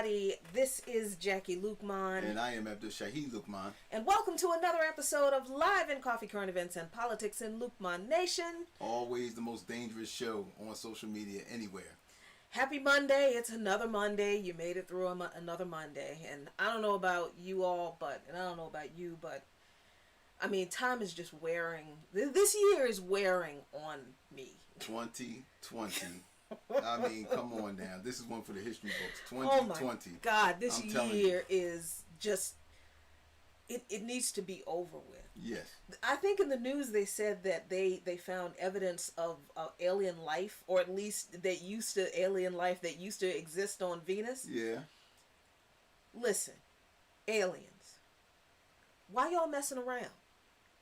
everybody. This is Jackie Luqman. And I am Abdul Shahid Luqman. And welcome to another episode of Live in Coffee, Current Events, and Politics in Luqman Nation. Always the most dangerous show on social media anywhere. Happy Monday. It's another Monday. You made it through another Monday. And I don't know about you all, and I don't know about you, but I mean, time is just wearing. This year is wearing on me. 2020. I mean, come on now. This is one for the history books. 2020. Oh my God, this year is just, it needs to be over with. Yes. I think in the news they said that they found evidence of alien life, or at least alien life that used to exist on Venus. Yeah. Listen, aliens, why y'all messing around?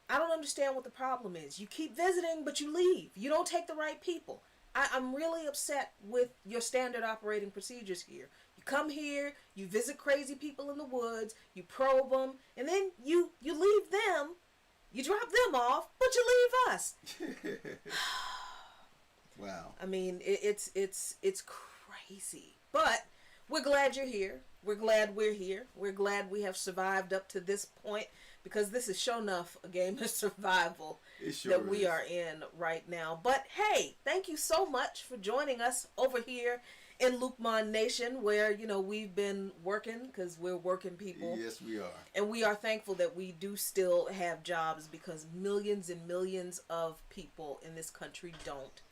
I don't understand what the problem is. You keep visiting, but you leave. You don't take the right people. I'm really upset with your standard operating procedures here. You come here, you visit crazy people in the woods, you probe them, and then you leave them, you drop them off, but you leave us. Wow. I mean, it's crazy. But we're glad you're here. We're glad we're here. We're glad we have survived up to this point, because this is sure enough a game of survival that we are in right now. But hey, thank you so much for joining us over here in Luqman Nation, where, you know, we've been working, because we're working people. Yes, we are. And we are thankful that we do still have jobs, because millions and millions of people in this country don't.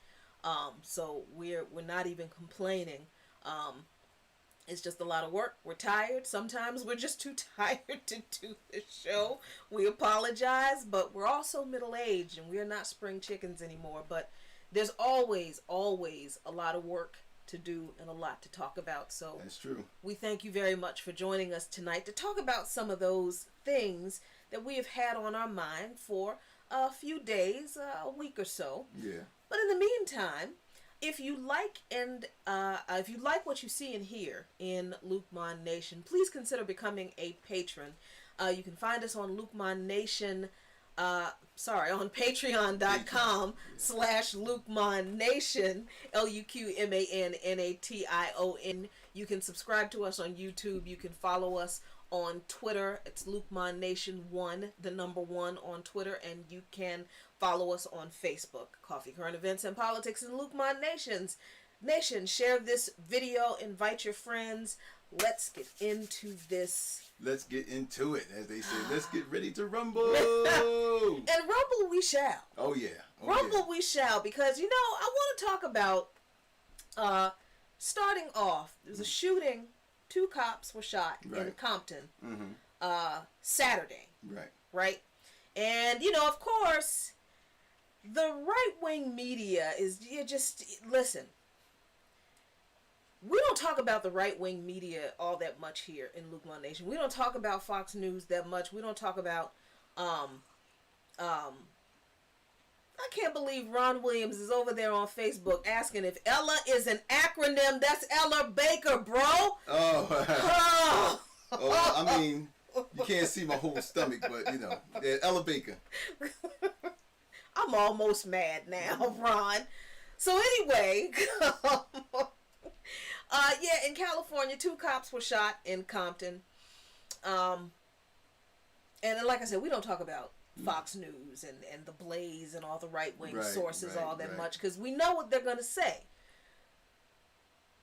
So we're not even complaining. It's just a lot of work. We're tired. Sometimes we're just too tired to do the show. We apologize, but we're also middle-aged and we're not spring chickens anymore. But there's always a lot of work to do and a lot to talk about. So that's true. We thank you very much for joining us tonight to talk about some of those things that we have had on our mind for a few days, a week or so. Yeah. But in the meantime, if you like what you see and hear in Luqman Nation, please consider becoming a patron. You can find us on Luqman Nation, on patreon.com/Luqman Nation, LuqMannation. You can subscribe to us on YouTube. You can follow us on Twitter. It's Luqman Nation 1, the number 1 on Twitter, and you can follow us on Facebook. Coffee, Current Events, and Politics in Luqman Nation. Share this video, invite your friends. Let's get into this. Let's get into it, as they say. Let's get ready to rumble. And rumble we shall. Oh yeah. Rumble we shall, because, you know, I want to talk about starting off. There was a shooting. 2 cops were shot in Compton Saturday. Right. And, you know, of course, the right-wing media listen. We don't talk about the right-wing media all that much here in Luqman Nation. We don't talk about Fox News that much. We don't talk about, I can't believe Ron Williams is over there on Facebook asking if Ella is an acronym. That's Ella Baker, bro. Oh. I mean, you can't see my whole stomach, but, you know, Ella Baker. I'm almost mad now, Ron. So anyway, in California, 2 cops were shot in Compton. And like I said, we don't talk about Fox News and the Blaze and all the right-wing sources all that much, because we know what they're going to say.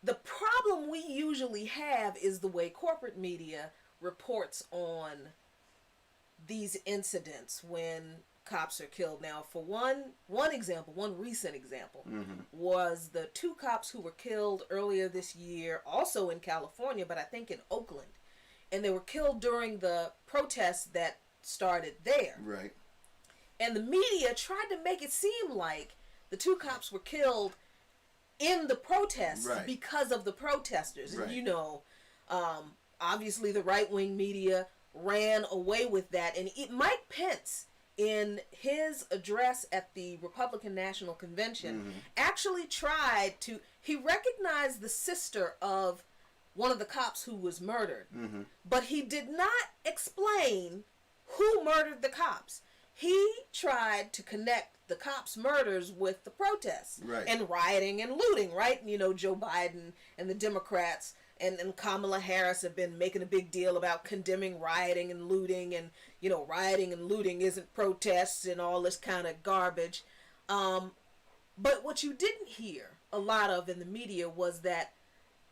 The problem we usually have is the way corporate media reports on these incidents when cops are killed. Now, for one recent example, was the 2 cops who were killed earlier this year, also in California, but I think in Oakland. And they were killed during the protests that started there. Right. And the media tried to make it seem like the 2 cops were killed in the protests because of the protesters. And you know, obviously the right-wing media ran away with that. And Mike Pence, in his address at the Republican National Convention, actually he recognized the sister of one of the cops who was murdered, but he did not explain who murdered the cops. He tried to connect the cops' murders with the protests and rioting and looting, right? You know, Joe Biden and the Democrats and Kamala Harris have been making a big deal about condemning rioting and looting, and rioting and looting isn't protests and all this kind of garbage. But what you didn't hear a lot of in the media was that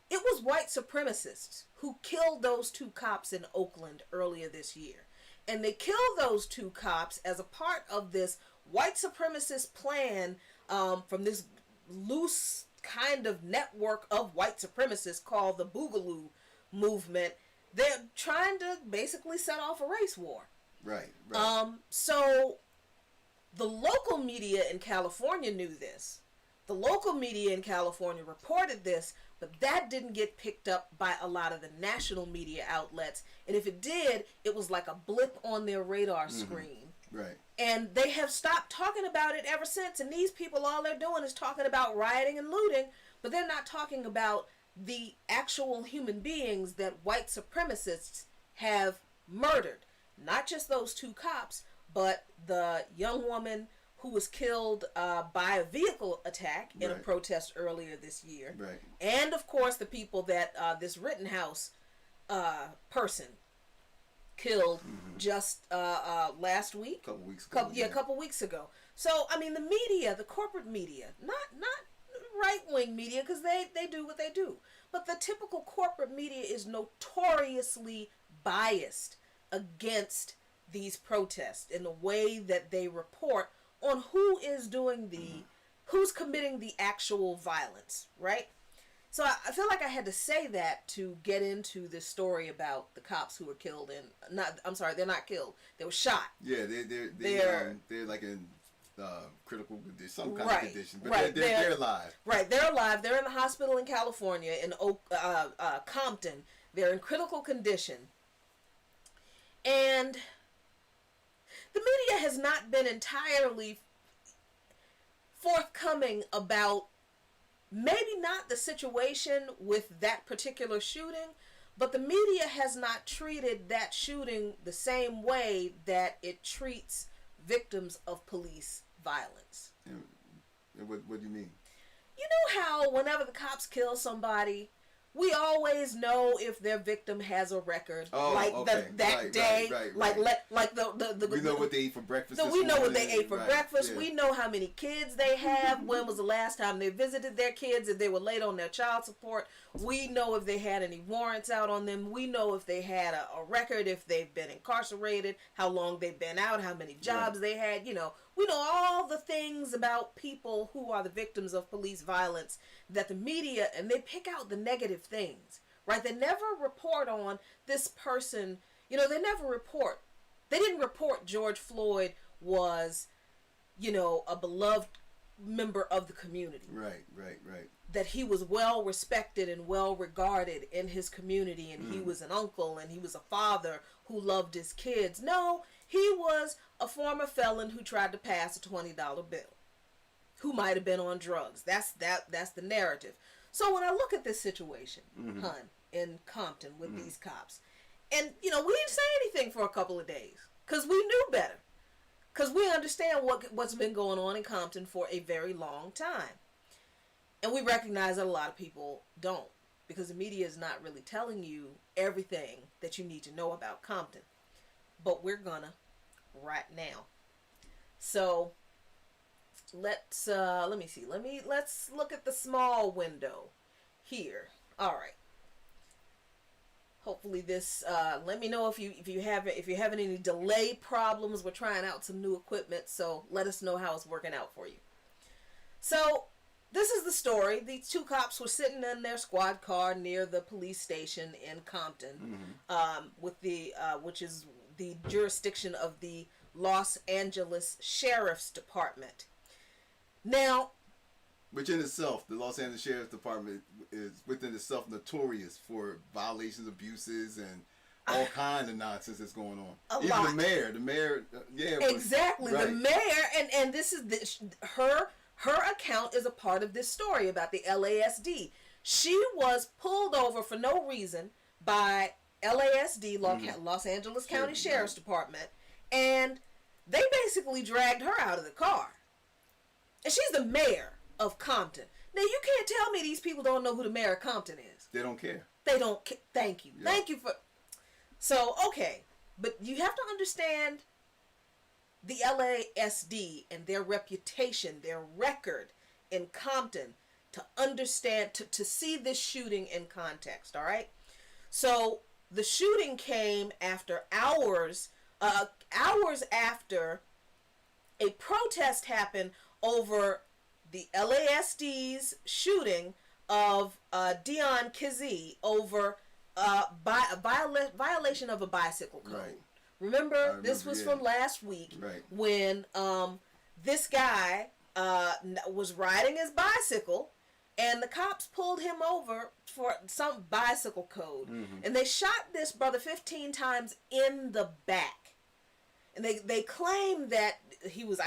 it was white supremacists who killed those 2 cops in Oakland earlier this year. And they killed those 2 cops as a part of this white supremacist plan from this loose kind of network of white supremacists called the Boogaloo Movement. They're trying to basically set off a race war. Right. So the local media in California knew this. The local media in California reported this, but that didn't get picked up by a lot of the national media outlets. And if it did, it was like a blip on their radar screen. Right. And they have stopped talking about it ever since. And these people, all they're doing is talking about rioting and looting, but they're not talking about the actual human beings that white supremacists have murdered. Not just those 2 cops, but the young woman who was killed by a vehicle attack in a protest earlier this year. Right. And, of course, the people that this Rittenhouse person killed just last week. A couple weeks ago. A couple weeks ago. So, I mean, the media, the corporate media, not right-wing media, because they do what they do. But the typical corporate media is notoriously biased against these protests in the way that they report on who is doing who's committing the actual violence, right? So I feel like I had to say that to get into this story about the cops who were killed they're not killed. They were shot. Yeah, they're like in critical condition, some kind of condition, but they're alive. Right, they're alive. They're in the hospital in California in Compton. They're in critical condition. And the media has not been entirely forthcoming about maybe not the situation with that particular shooting, but the media has not treated that shooting the same way that it treats victims of police violence. And what do you mean? You know how whenever the cops kill somebody, we always know if their victim has a record. That day. Right. We know what they ate for breakfast. We know what they ate for breakfast. Yeah. We know how many kids they have. When was the last time they visited their kids? If they were late on their child support. We know if they had any warrants out on them. We know if they had a record, if they've been incarcerated, how long they've been out, how many jobs they had. We know all the things about people who are the victims of police violence that the media, and they pick out the negative things, right? They never report on this person. They didn't report George Floyd was, a beloved member of the community. Right. That he was well respected and well regarded in his community, and he was an uncle and he was a father who loved his kids. No, he was a former felon who tried to pass a $20 bill, who might have been on drugs. That's the narrative. So when I look at this situation, in Compton with these cops, and we didn't say anything for a couple of days because we knew better, because we understand what's been going on in Compton for a very long time, and we recognize that a lot of people don't, because the media is not really telling you everything that you need to know about Compton, but we're gonna right now. So let's let's look at the small window here. All right. Hopefully this let me know if you're having any delay problems. We're trying out some new equipment, so let us know how it's working out for you. So this is the story. These 2 cops were sitting in their squad car near the police station in Compton, with which is the jurisdiction of the Los Angeles Sheriff's Department. Now, which in itself, the Los Angeles Sheriff's Department is within itself notorious for violations, abuses, and all kind of nonsense that's going on. Even lot. The mayor, exactly. Right. The mayor, and this is her account is a part of this story about the LASD. She was pulled over for no reason by LASD, Los Angeles County Sheriff's Department, and they basically dragged her out of the car. And she's the mayor of Compton. Now, you can't tell me these people don't know who the mayor of Compton is. They don't care. They don't. Thank you. Yeah. Thank you for. So okay, but you have to understand the LASD and their reputation, their record in Compton, to understand, to see this shooting in context. All right. So the shooting came after hours after a protest happened over the LASD's shooting of Dion Kizee over violation of a bicycle code. Right. Remember, this was from last week, right, when this guy was riding his bicycle, and the cops pulled him over for some bicycle code. Mm-hmm. And they shot this brother 15 times in the back. And they claim that he was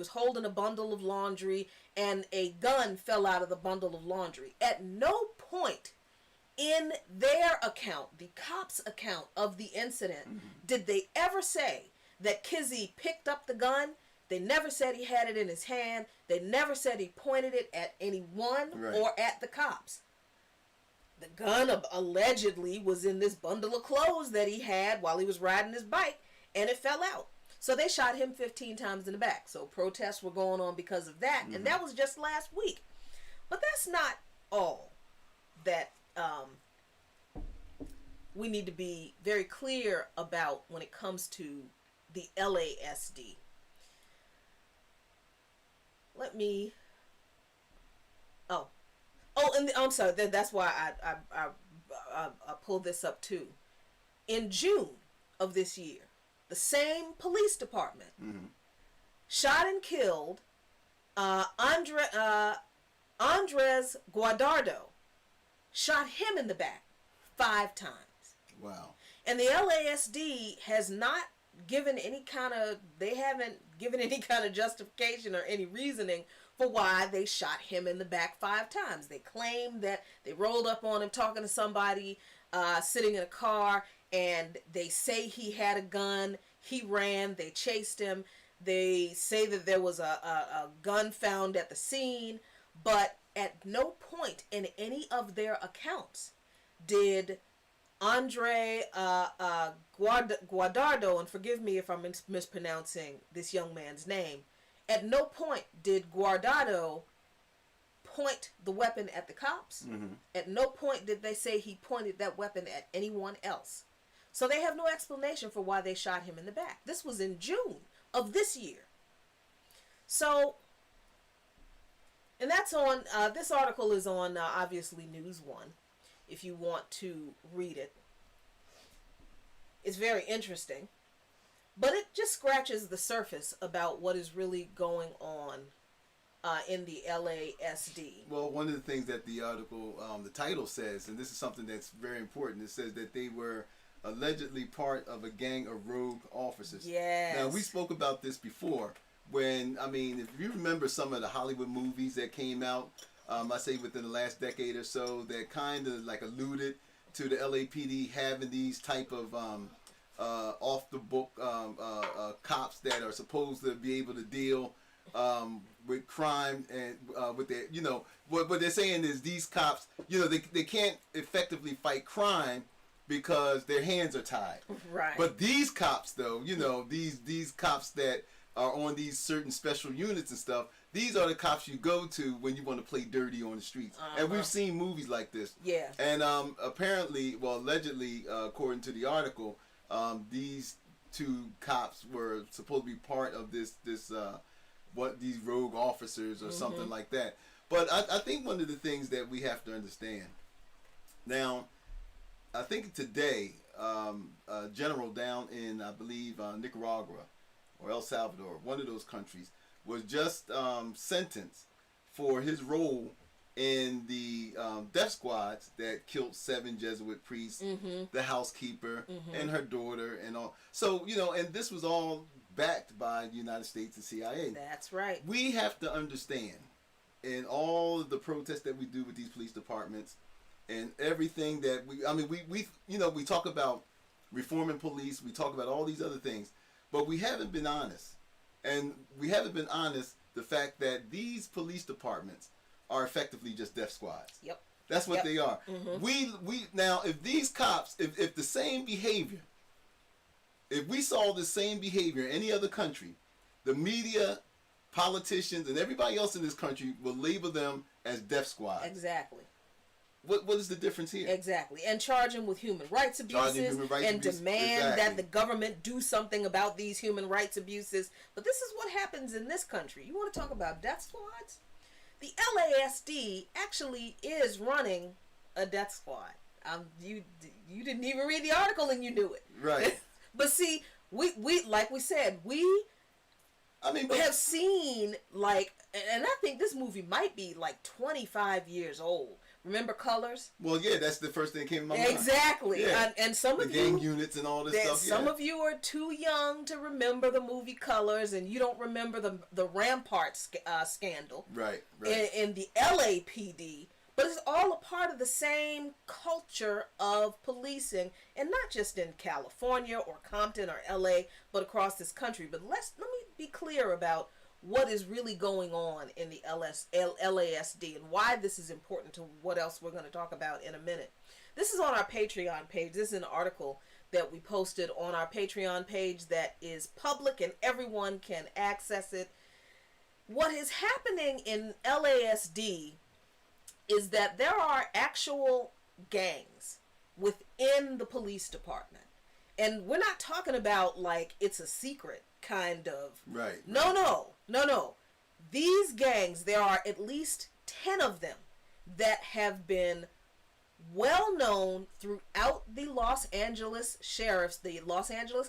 holding a bundle of laundry, and a gun fell out of the bundle of laundry. At no point in their account, the cops' account of the incident, mm-hmm. did they ever say that Kizee picked up the gun. They never said he had it in his hand. They never said he pointed it at anyone or at the cops. The gun allegedly was in this bundle of clothes that he had while he was riding his bike, and it fell out. So they shot him 15 times in the back. So protests were going on because of that, mm-hmm. and that was just last week. But that's not all that we need to be very clear about when it comes to the LASD. And I'm sorry. That's why I pulled this up too. In June of this year, the same police department mm-hmm. shot and killed Andres Guardado. Shot him in the back 5 times. Wow. And the LASD has not given any kind of, they haven't given any kind of justification or any reasoning for why they shot him in the back 5 times. They claim that they rolled up on him talking to somebody sitting in a car, and they say he had a gun. He ran. They chased him. They say that there was a gun found at the scene, but at no point in any of their accounts did Andre Guardado, and forgive me if I'm mispronouncing this young man's name, at no point did Guardado point the weapon at the cops. Mm-hmm. At no point did they say he pointed that weapon at anyone else. So they have no explanation for why they shot him in the back. This was in June of this year. So, and that's on, this article is on, obviously, News One, if you want to read it. It's very interesting. But it just scratches the surface about what is really going on in the LASD. Well, one of the things that the article, the title says, and this is something that's very important, it says that they were allegedly part of a gang of rogue officers. Yes. Now, we spoke about this before when, I mean, if you remember some of the Hollywood movies that came out, I say within the last decade or so, that kind of like alluded to the LAPD having these type of off the book cops that are supposed to be able to deal with crime and with their, you know, what they're saying is these cops, you know, they can't effectively fight crime because their hands are tied. Right. But these cops, though, you know, these cops that are on these certain special units and stuff, these are the cops you go to when you want to play dirty on the streets. And we've seen movies like this. Yeah. And apparently, well, allegedly, according to the article, these 2 cops were supposed to be part of this what these rogue officers or something like that. But I think one of the things that we have to understand now, I think today, a general down in, I believe, Nicaragua or El Salvador, one of those countries, was just sentenced for his role in the death squads that killed 7 Jesuit priests, the housekeeper, and her daughter, and all. So, you know, and this was all backed by the United States and CIA. That's right. We have to understand, in all of the protests that we do with these police departments, and everything that we you know, we talk about reforming police, we talk about all these other things, but we haven't been honest. And we haven't been honest the fact that these police departments are effectively just death squads. Yep. That's what they are. Mm-hmm. We now, if these cops, if the same behavior, if we saw the same behavior in any other country, the media, politicians, and everybody else in this country will label them as death squad. Exactly. What is the difference here? Exactly. And charge them with human rights abuses and demand that the government do something about these human rights abuses. But this is what happens in this country. You want to talk about death squads? The LASD actually is running a death squad. You didn't even read the article and you knew it. Right. But see, we like we said, have seen, like, and I think this movie might be like 25 years old. Remember Colors? Well, yeah, that's the first thing that came to my mind. Exactly. Yeah. And some of the gang units and all this stuff. Some of you are too young to remember the movie Colors, and you don't remember the Rampart scandal. Right. In the LAPD. But it's all a part of the same culture of policing, and not just in California or Compton or LA, but across this country. But let me be clear about what is really going on in the LASD and why this is important to what else we're going to talk about in a minute. This is on our Patreon page. This is an article that we posted on our Patreon page that is public and everyone can access it. What is happening in LASD is that there are actual gangs within the police department. And we're not talking about like it's a secret kind of. Right. No. These gangs, there are at least 10 of them that have been well known throughout the Los Angeles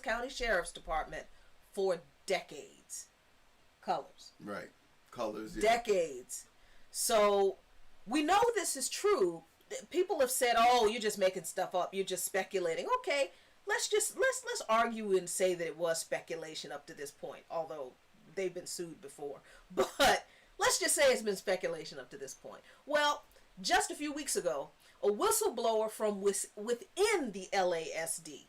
County Sheriff's Department for decades. Colors. Right. Colors. Yeah. Decades. So we know this is true. People have said, "Oh, you're just making stuff up. You're just speculating." Okay, let's argue and say that it was speculation up to this point, although they've been sued before. But let's just say it's been speculation up to this point. Well, just a few weeks ago, a whistleblower from within the LASD,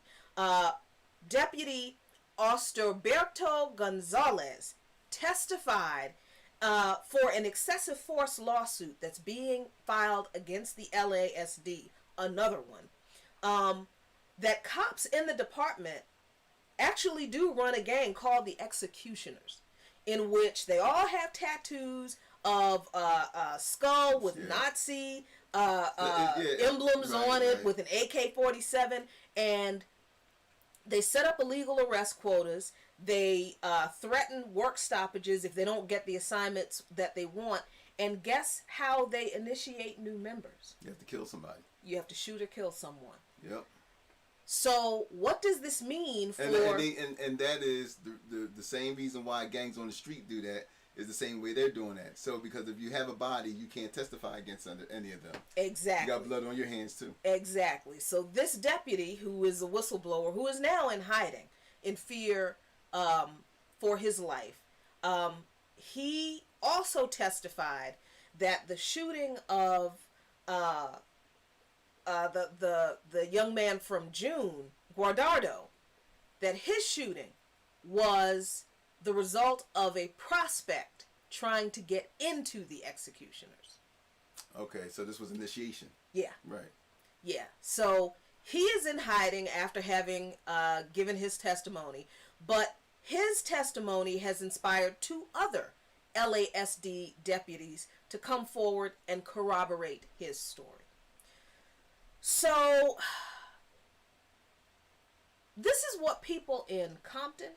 Deputy Osterberto Gonzalez, testified for an excessive force lawsuit that's being filed against the LASD, another one, that cops in the department actually do run a gang called the Executioners, in which they all have tattoos of a skull with Nazi emblems on it, with an AK-47, and they set up illegal arrest quotas. They threaten work stoppages if they don't get the assignments that they want. And guess how they initiate new members? You have to kill somebody. You have to shoot or kill someone. Yep. So what does this mean for... And that is the same reason why gangs on the street do that, is the same way they're doing that. So because if you have a body, you can't testify against any of them. Exactly. You got blood on your hands too. Exactly. So this deputy, who is a whistleblower, who is now in hiding in fear for his life, he also testified that the shooting of the young man from June, Guardado, that his shooting was the result of a prospect trying to get into the Executioners. Okay, so this was initiation. Yeah. Right. Yeah. So he is in hiding after having given his testimony, but his testimony has inspired two other LASD deputies to come forward and corroborate his story. So this is what people in Compton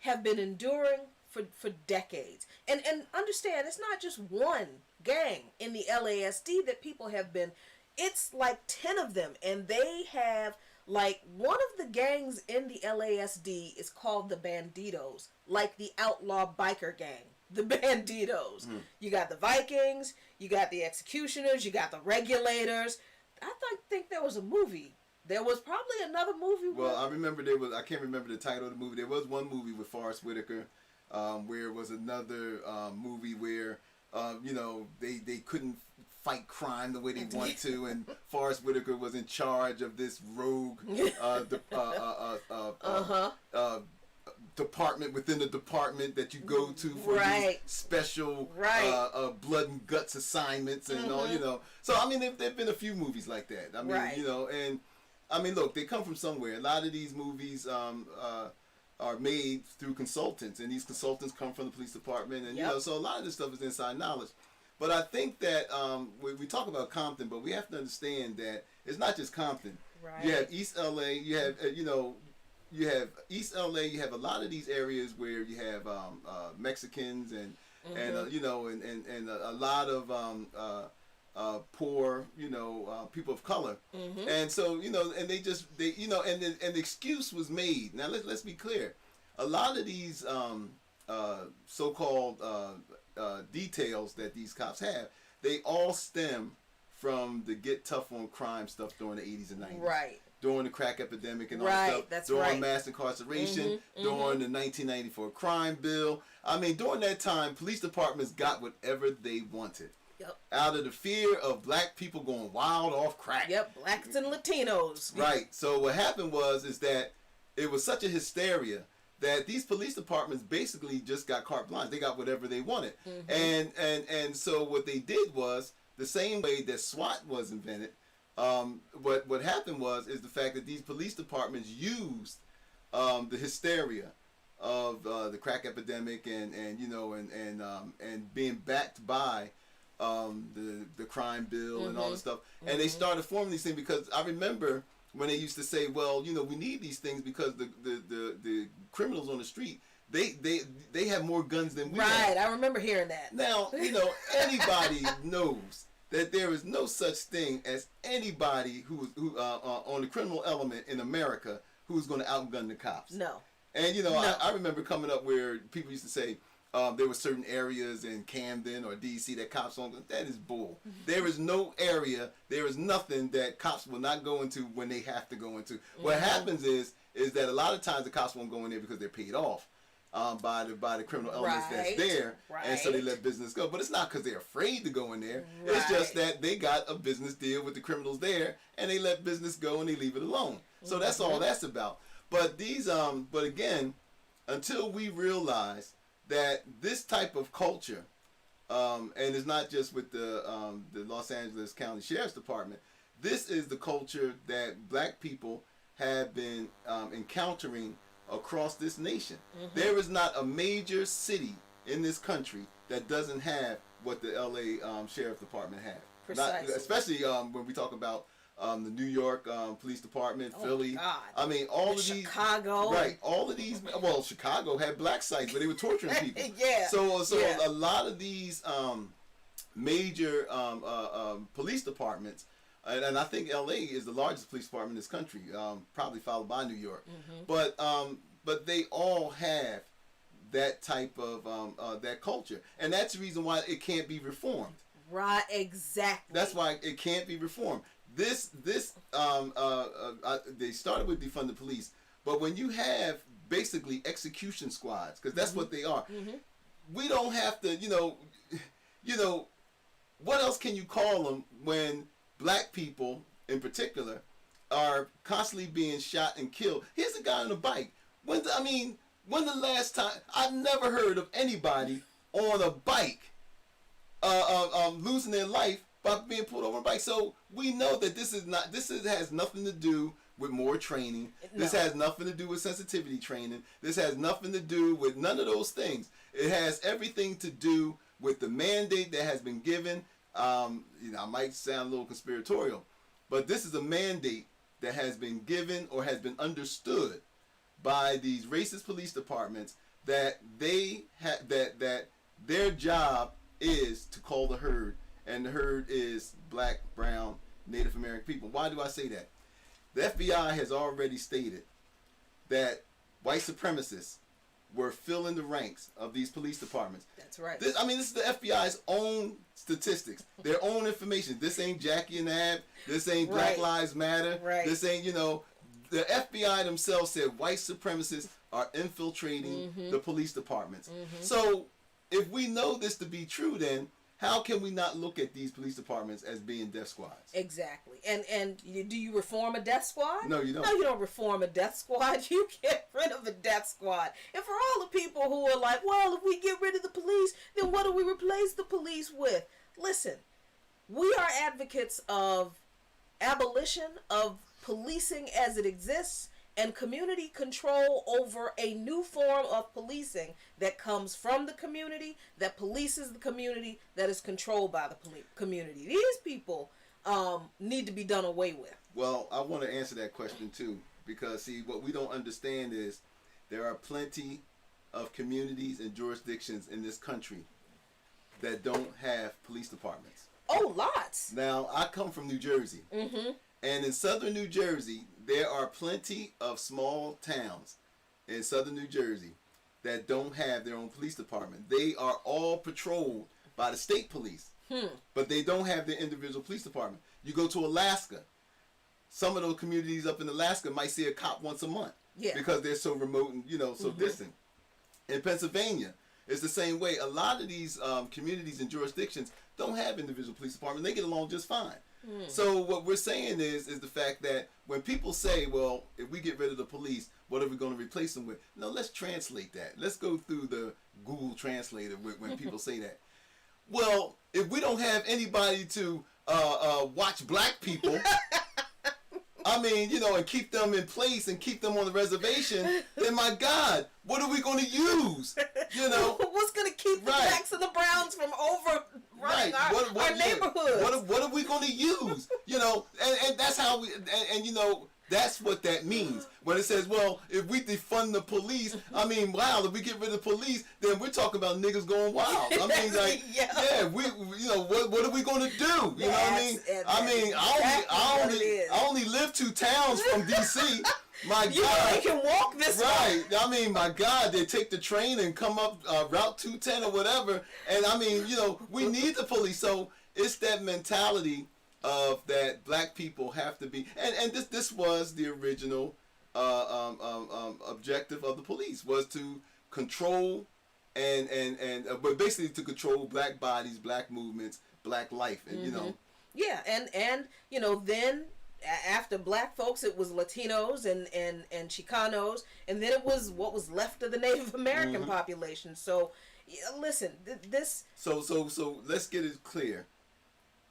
have been enduring for decades. And understand, it's not just one gang in the LASD that people have been, it's like 10 of them. And they have, like, one of the gangs in the LASD is called the Bandidos, like the outlaw biker gang, the Bandidos. You got the Vikings, you got the Executioners, you got the Regulators. I think there was a movie. There was probably another movie. Well, I remember I can't remember the title of the movie. There was one movie with Forrest Whitaker, where it was another movie where, they couldn't fight crime the way they want to, and Forrest Whitaker was in charge of this rogue department within the department that you go to for these special blood and guts assignments and all, you know. So I mean, there've been a few movies like that. I mean, you know, and I mean, look, they come from somewhere. A lot of these movies are made through consultants, and these consultants come from the police department, and you know, so a lot of this stuff is inside knowledge. But I think that we talk about Compton, but we have to understand that it's not just Compton. Right. You have East LA. You have you have East LA. You have a lot of these areas where you have Mexicans and you know, and a lot of poor, you know, people of color. And so, you know, and they you know, and the excuse was made. Now let's be clear. A lot of these so-called details that these cops have, they all stem from the get tough on crime stuff during the 80s and 90s. Right. During the crack epidemic and all that stuff. That's during mass incarceration, during the 1994 crime bill. I mean, during that time, police departments got whatever they wanted. Yep. Out of the fear of black people going wild off crack. Yep, blacks and Latinos. Right. So what happened is that it was such a hysteria that these police departments basically just got carte blanche. They got whatever they wanted. And so what they did was, the same way that SWAT was invented, what happened is the fact that these police departments used the hysteria of the crack epidemic and you know and being backed by the crime bill and all this stuff, and they started forming these things. Because I remember when they used to say, well, you know, we need these things because the criminals on the street, they have more guns than we have. Right, I remember hearing that. Now, you know, anybody knows that there is no such thing as anybody who on the criminal element in America who's going to outgun the cops. No. And, you know, I remember coming up where people used to say there were certain areas in Camden or D.C. that cops won't. That is bull. There is no area, there is nothing that cops will not go into when they have to go into. What happens is that a lot of times the cops won't go in there because they're paid off by the criminal elements that's there, and so they let business go. But it's not because they're afraid to go in there. It's just that they got a business deal with the criminals there, and they let business go and they leave it alone. So that's all that's about. But these, but again, until we realize that this type of culture, and it's not just with the Los Angeles County Sheriff's Department, this is the culture that black people have been encountering across this nation. There is not a major city in this country that doesn't have what the LA Sheriff Department have. Precisely. Not, especially when we talk about the New York Police Department, Philly. God. I mean, all of these. Chicago. Right. All of these. Well, Chicago had black sites where they were torturing people. So a lot of these major police departments, and I think LA is the largest police department in this country, probably followed by New York. But they all have that type of that culture, and that's the reason why it can't be reformed. Right, exactly. That's why it can't be reformed. They started with defund the police, but when you have basically execution squads, because that's what they are, we don't have to, you know, what else can you call them when black people in particular are constantly being shot and killed? Here's a guy on a bike. When the last time, I've never heard of anybody on a bike losing their life by being pulled over a bike. So we know that this has nothing to do with more training. No. This has nothing to do with sensitivity training. This has nothing to do with none of those things. It has everything to do with the mandate that has been given. You know, I might sound a little conspiratorial, but this is a mandate that has been given or has been understood by these racist police departments, that that their job is to call the herd, and the herd is black, brown, Native American people. Why do I say that? The FBI has already stated that white supremacists were filling the ranks of these police departments. That's right. This is the FBI's own statistics, their own information. This ain't Jackie and Ab. This ain't Black Lives Matter. Right. This ain't, you know, the FBI themselves said white supremacists are infiltrating the police departments. So if we know this to be true, then how can we not look at these police departments as being death squads? Exactly. And do you reform a death squad? No, you don't. No, you don't reform a death squad. You get rid of a death death squad. And for all the people who are like, well, if we get rid of the police, then what do we replace the police with? Listen, we are advocates of abolition of policing as it exists and community control over a new form of policing that comes from the community, that polices the community, that is controlled by the community. These people need to be done away with. Well, I want to answer that question too, because see, what we don't understand is there are plenty of communities and jurisdictions in this country that don't have police departments. Oh, lots. Now, I come from New Jersey. Mm-hmm. And in southern New Jersey, there are plenty of small towns in southern New Jersey that don't have their own police department. They are all patrolled by the state police, but they don't have their individual police department. You go to Alaska, some of those communities up in Alaska might see a cop once a month because they're so remote and, so distant. In Pennsylvania, it's the same way. A lot of these communities and jurisdictions don't have individual police departments. They get along just fine. So what we're saying is the fact that when people say, well, if we get rid of the police, what are we going to replace them with? No, let's translate that. Let's go through the Google Translator when people say that. Well, if we don't have anybody to watch black people, I mean, and keep them in place and keep them on the reservation, then my God, what are we going to use? What's going to keep the blacks and the browns from overrunning our neighborhoods? What are we going to use? And that's how we, and that's what that means. When it says, well, if we defund the police, I mean, wow, if we get rid of the police, then we're talking about niggas going wild. I mean, like, what are we going to do? You know what I mean? I only live 2 towns from D.C. My God. You can walk this way. Right. I mean, my God, they take the train and come up Route 210 or whatever. And I mean, we need the police. So it's that mentality of that black people have to be, and this was the original objective of the police, was to control but basically to control black bodies, black movements, black life, and Yeah, and then after black folks, it was Latinos and Chicanos, and then it was what was left of the Native American population. So, listen, this. So let's get it clear.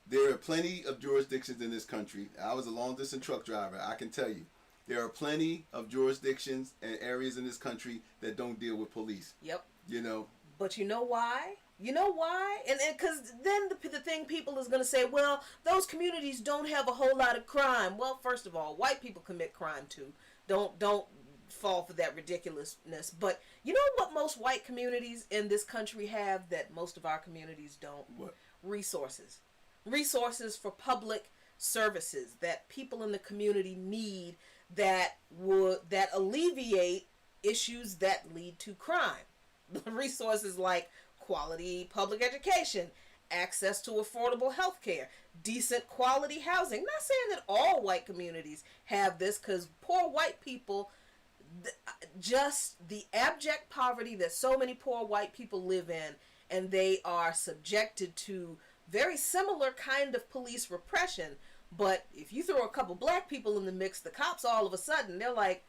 There are plenty of jurisdictions in this country. I was a long-distance truck driver. I can tell you, there are plenty of jurisdictions and areas in this country that don't deal with police. Yep. But you know why? You know why? And because then the thing people is going to say, well, those communities don't have a whole lot of crime. Well, first of all, white people commit crime too. Don't fall for that ridiculousness. But you know what most white communities in this country have that most of our communities don't? What? Resources for public services that people in the community need that alleviate issues that lead to crime. Resources like quality public education, access to affordable health care, decent quality housing. I'm not saying that all white communities have this, because poor white people, just the abject poverty that so many poor white people live in, and they are subjected to very similar kind of police repression. But if you throw a couple black people in the mix, the cops all of a sudden, they're like,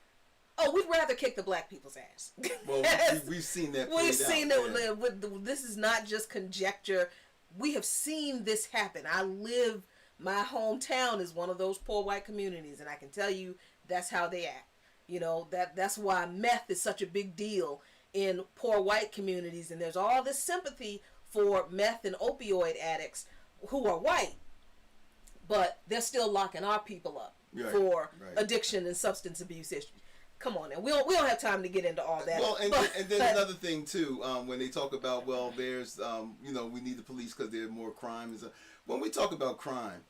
oh, we'd rather kick the black people's ass. Well, we've seen that. We've seen it. This is not just conjecture. We have seen this happen. My hometown is one of those poor white communities, and I can tell you that's how they act. That's why meth is such a big deal in poor white communities, and there's all this sympathy for meth and opioid addicts who are white, but they're still locking our people up for addiction and substance abuse issues. Come on, now we don't have time to get into all that. Well, and then another thing too, when they talk about, well, there's we need the police because there's more crime and stuff. When we talk about crime,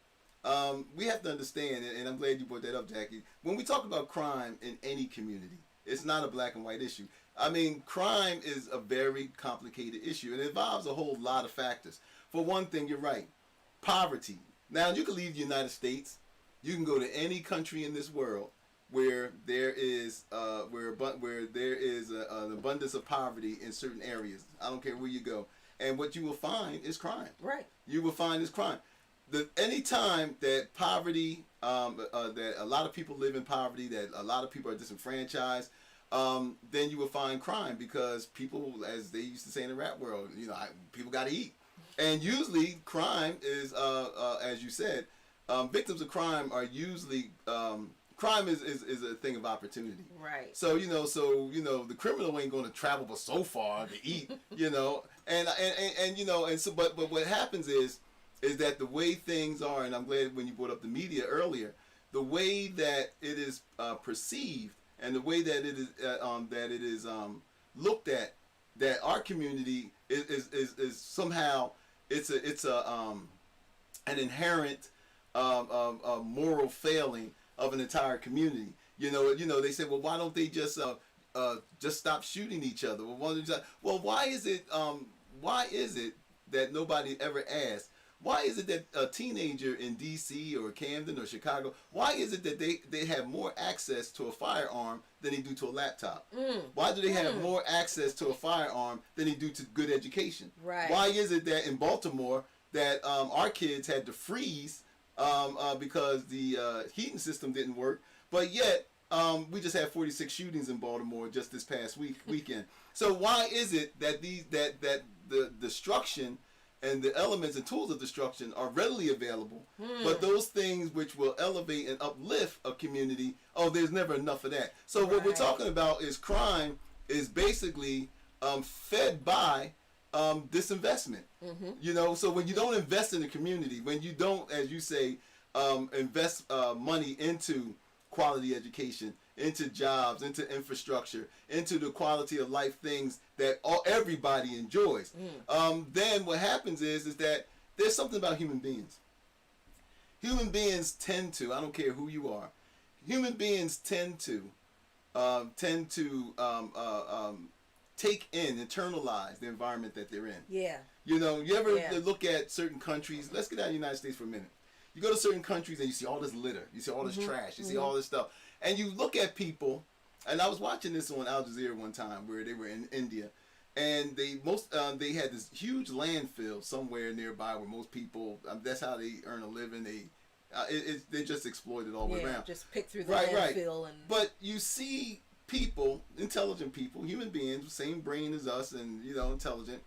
we have to understand, and I'm glad you brought that up, Jackie. When we talk about crime in any community, it's not a black and white issue. I mean, crime is a very complicated issue, and it involves a whole lot of factors. For one thing, you're right, poverty. Now, you can leave the United States. You can go to any country in this world where there is an abundance of poverty in certain areas. I don't care where you go, and what you will find is crime. Right. You will find is crime. Any time that poverty, that a lot of people live in poverty, that a lot of people are disenfranchised, then you will find crime, because people, as they used to say in the rap world, people got to eat. And usually crime is, as you said, victims of crime are usually, crime is a thing of opportunity. Right. So, the criminal ain't going to travel but so far to eat, but what happens is that the way things are, and I'm glad when you brought up the media earlier, the way that it is perceived and the way that it is looked at, that our community is somehow it's an inherent moral failing of an entire community. They say, well, why don't they just stop shooting each other? Why is it that nobody ever asked? Why is it that a teenager in D.C. or Camden or Chicago, why is it that they have more access to a firearm than they do to a laptop? Why do they have more access to a firearm than they do to good education? Right. Why is it that in Baltimore that our kids had to freeze because the heating system didn't work, but yet we just had 46 shootings in Baltimore just this past weekend? So why is it that the destruction and the elements and tools of destruction are readily available, but those things which will elevate and uplift a community, there's never enough of that. So what we're talking about is crime is basically fed by disinvestment. So when you don't invest in the community, when you don't, as you say, invest money into quality education, into jobs, into infrastructure, into the quality of life things that everybody enjoys, then what happens is that there's something about human beings. Human beings tend to, I don't care who you are, human beings tend to take in, internalize the environment that they're in. Yeah. You ever look at certain countries? Let's get out of the United States for a minute. You go to certain countries and you see all this litter, you see all this trash, you see all this stuff, and you look at people. And I was watching this on Al Jazeera one time where they were in India, and they had this huge landfill somewhere nearby where most people, that's how they earn a living. They just exploit it all the way around. Just pick through the landfill. And but you see people, intelligent people, human beings, same brain as us, and intelligent,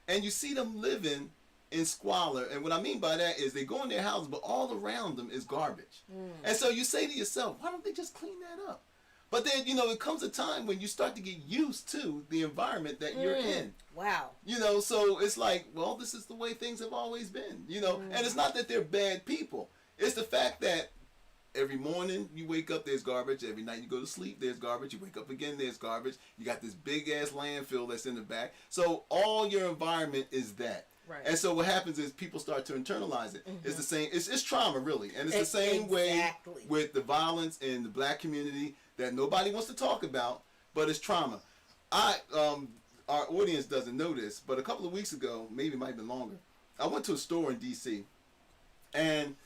and you see them living in squalor. And what I mean by that is they go in their houses, but all around them is garbage. And so you say to yourself, why don't they just clean that up? But then, it comes a time when you start to get used to the environment that you're in. Wow. So it's like, well, this is the way things have always been, and it's not that they're bad people. It's the fact that every morning you wake up, there's garbage. Every night you go to sleep, there's garbage. You wake up again, there's garbage. You got this big ass landfill that's in the back. So all your environment is that. Right. And so what happens is people start to internalize it. It's the same. It's trauma, really, and it's the same way with the violence in the black community that nobody wants to talk about, but it's trauma. Our audience doesn't know this, but a couple of weeks ago, maybe it might have been longer, I went to a store in D.C. and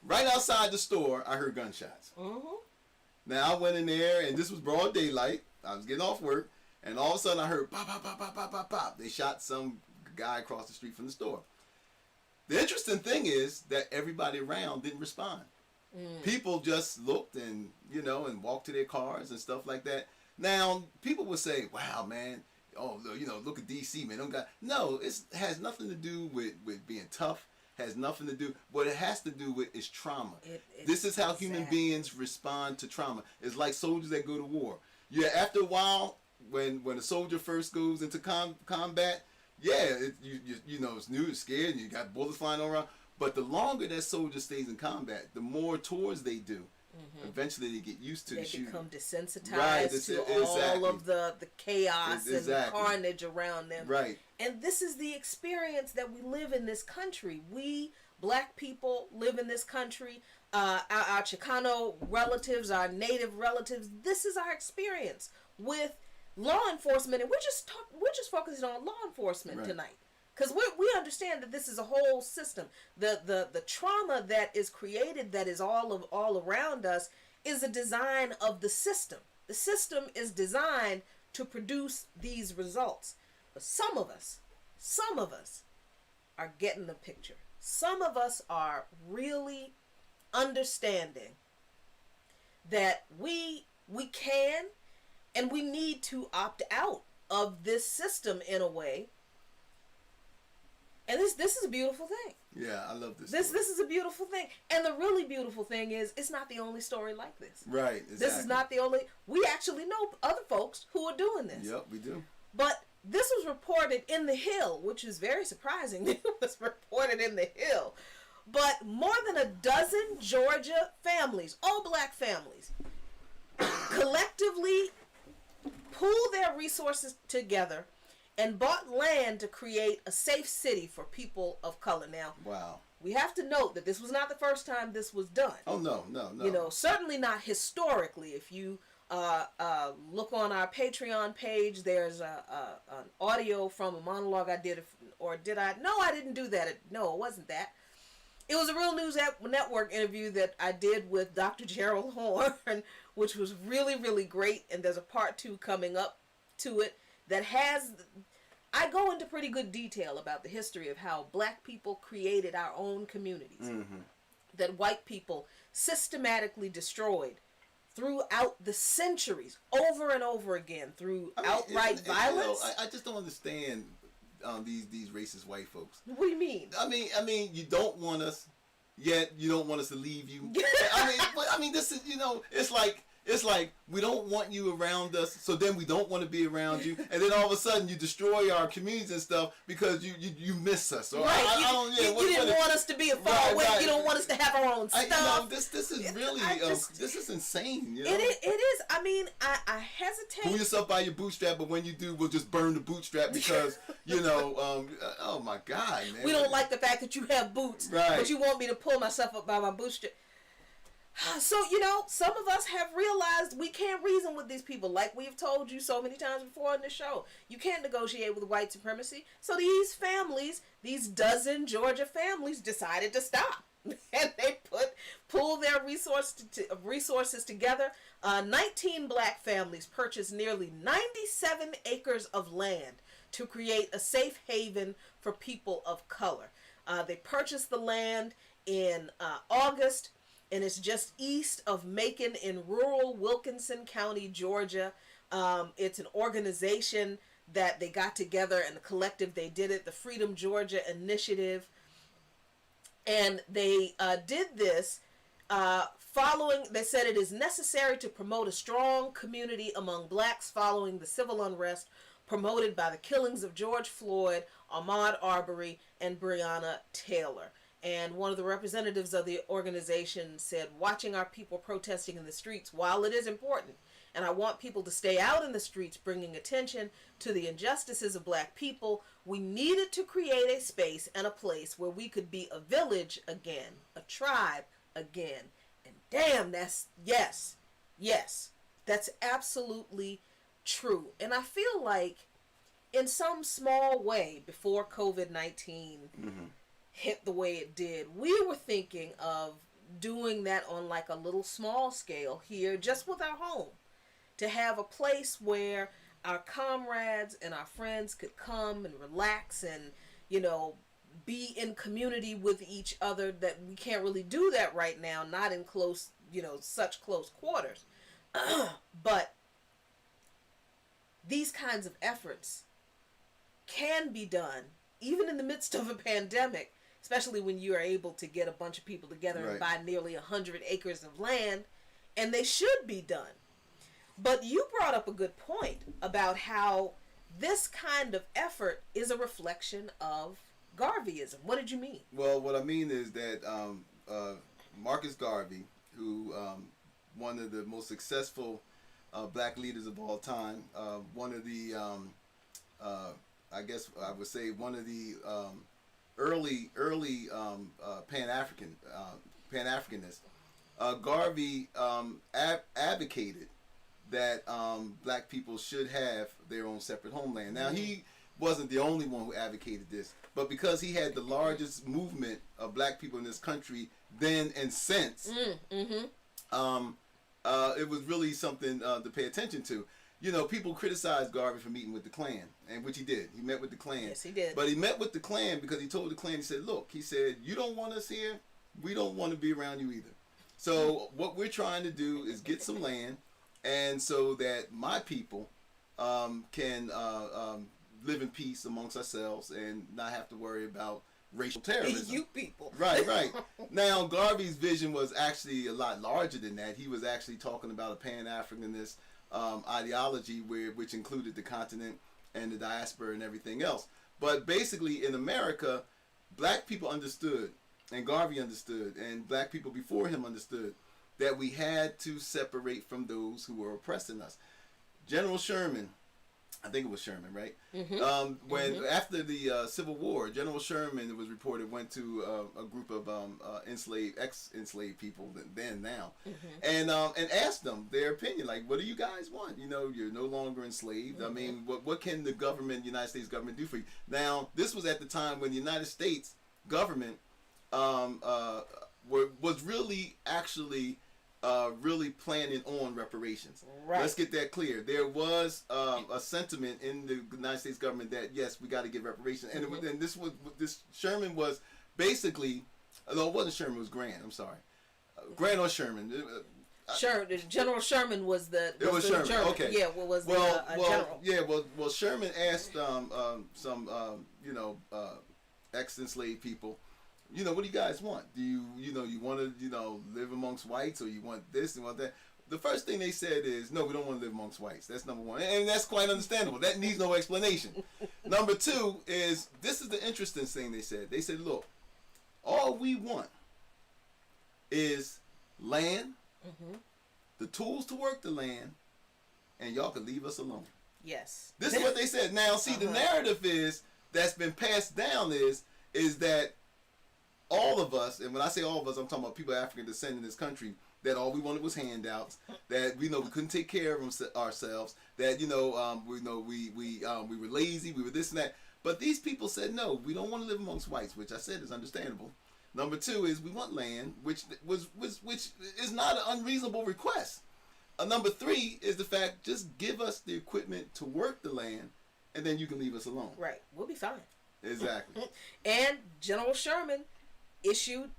right outside the store, I heard gunshots. Now I went in there, and this was broad daylight. I was getting off work, and all of a sudden I heard pop, pop, pop, pop, pop, pop, pop. They shot some guy across the street from the store. The interesting thing is that everybody around didn't respond. People just looked and and walked to their cars and stuff like that. Now people would say, "Wow, man, look at DC, man. No, it has nothing to do with being tough. Has nothing to do. What it has to do with is trauma. This is how human beings respond to trauma. It's like soldiers that go to war. Yeah, after a while, when a soldier first goes into combat. Yeah, it's new, it's scared, and you got bullets flying all around. But the longer that soldier stays in combat, the more tours they do. Eventually, they get used to the shooting. They become desensitized to all of the chaos and the carnage around them. Right. And this is the experience that we live in this country. We, black people, live in this country. Our Chicano relatives, our native relatives, this is our experience with law enforcement, and we're just focusing on law enforcement tonight, because we understand that this is a whole system. The trauma that is created, that is all around us, is a design of the system. The system is designed to produce these results. But some of us are getting the picture. Some of us are really understanding that we can And we need to opt out of this system in a way. And this is a beautiful thing. Yeah, I love this. This is a beautiful thing. And the really beautiful thing is, it's not the only story like this. Right, exactly. This is not the only... We actually know other folks who are doing this. Yep, we do. But this was reported in The Hill, which is very surprising. It was reported in The Hill. But more than a dozen Georgia families, all black families, collectively pooled their resources together and bought land to create a safe city for people of color. Now, wow. We have to note that this was not the first time this was done. Oh, no. You know, certainly not historically. If you look on our Patreon page, there's an audio from a monologue I did, or did I? No, I didn't do that. No, it wasn't that. It was a Real News Network interview that I did with Dr. Gerald Horn, which was really, really great. And there's a part 2 coming up to it that has... I go into pretty good detail about the history of how black people created our own communities. Mm-hmm. That white people systematically destroyed throughout the centuries, over and over again, through outright violence. You know, I just don't understand these racist white folks. What do you mean? I mean, you don't want us, yet you don't want us to leave you. I mean, this is, you know, it's like we don't want you around us, so then we don't want to be around you, and then all of a sudden you destroy our communities and stuff because you miss us. Or right? You didn't want us to be a far away. Right. You don't want us to have our own stuff. You know, this is really this is insane. You know? It is. I mean, I hesitate. Pull yourself by your bootstrap, but when you do, we'll just burn the bootstrap because you know. Oh my God, man. We don't like the fact that you have boots, right? But you want me to pull myself up by my bootstrap. So, you know, some of us have realized we can't reason with these people. Like we've told you so many times before on the show. You can't negotiate with white supremacy. So these families, these dozen Georgia families, decided to stop. And they pooled their resources together. 19 black families purchased nearly 97 acres of land to create a safe haven for people of color. They purchased the land in August. And it's just east of Macon in rural Wilkinson County, Georgia. It's an organization that they got together, and the collective, they did it, the Freedom Georgia Initiative. And they did this following, they said it is necessary to promote a strong community among blacks following the civil unrest promoted by the killings of George Floyd, Ahmaud Arbery, and Breonna Taylor. And one of the representatives of the organization said, watching our people protesting in the streets, while it is important, and I want people to stay out in the streets bringing attention to the injustices of black people, we needed to create a space and a place where we could be a village again, a tribe again. And damn, that's, yes, that's absolutely true. And I feel like in some small way before COVID-19, hit the way it did, we were thinking of doing that on like a little small scale here, just with our home, to have a place where our comrades and our friends could come and relax and, you know, be in community with each other. That we can't really do that right now, not in close, you know, such close quarters. But these kinds of efforts can be done even in the midst of a pandemic, especially when you are able to get a bunch of people together and buy nearly 100 acres of land, and they should be done. But you brought up a good point about how this kind of effort is a reflection of Garveyism. What did you mean? Well, what I mean is that Marcus Garvey, who one of the most successful black leaders of all time, one of the, I guess I would say one of the early Pan-Africanists. Garvey advocated that black people should have their own separate homeland. Now, he wasn't the only one who advocated this, but because he had the largest movement of black people in this country then and since, it was really something to pay attention to. You know, people criticized Garvey for meeting with the Klan, and which he did. He met with the Klan. Yes, he did. But he met with the Klan because he told the Klan, he said, look, he said, you don't want us here, we don't want to be around you either. So what we're trying to do is get some land and so that my people can live in peace amongst ourselves and not have to worry about racial terrorism. You people. Right. Now, Garvey's vision was actually a lot larger than that. He was actually talking about a Pan-Africanist ideology which included the continent and the diaspora and everything else. But basically, in America, black people understood, and Garvey understood, and black people before him understood, that we had to separate from those who were oppressing us. General Sherman, I think it was Sherman, right? Mm-hmm. After the Civil War, General Sherman, it was reported, went to a group of ex-enslaved people now, and asked them their opinion. Like, what do you guys want? You know, you're no longer enslaved. I mean, what can the government, United States government, do for you? Now, this was at the time when the United States government was really actually really planning on reparations. Right. Let's get that clear. There was a sentiment in the United States government that yes, we got to give reparations, and this Sherman was basically, no, it wasn't Sherman, it was Grant. I'm sorry, Grant or Sherman. General Sherman was the. It was Sherman. German. Okay. Yeah, general. Yeah, well, Sherman asked some ex-enslaved people, you know, what do you guys want? Do you want to, live amongst whites, or you want this and want that? The first thing they said is, no, we don't want to live amongst whites. That's number one. And that's quite understandable. That needs no explanation. Number two is, this is the interesting thing they said. They said, look, all we want is land, the tools to work the land, and y'all can leave us alone. Yes. This is what they said. Now, see, the narrative that's been passed down is that all of us, and when I say all of us, I'm talking about people of African descent in this country, that all we wanted was handouts, that we couldn't take care of ourselves, that we were lazy, we were this and that. But these people said, no, we don't want to live amongst whites, which I said is understandable. Number two is we want land, which is not an unreasonable request. Number three is the fact, just give us the equipment to work the land, and then you can leave us alone. Right, we'll be fine. Exactly. And General Sherman issued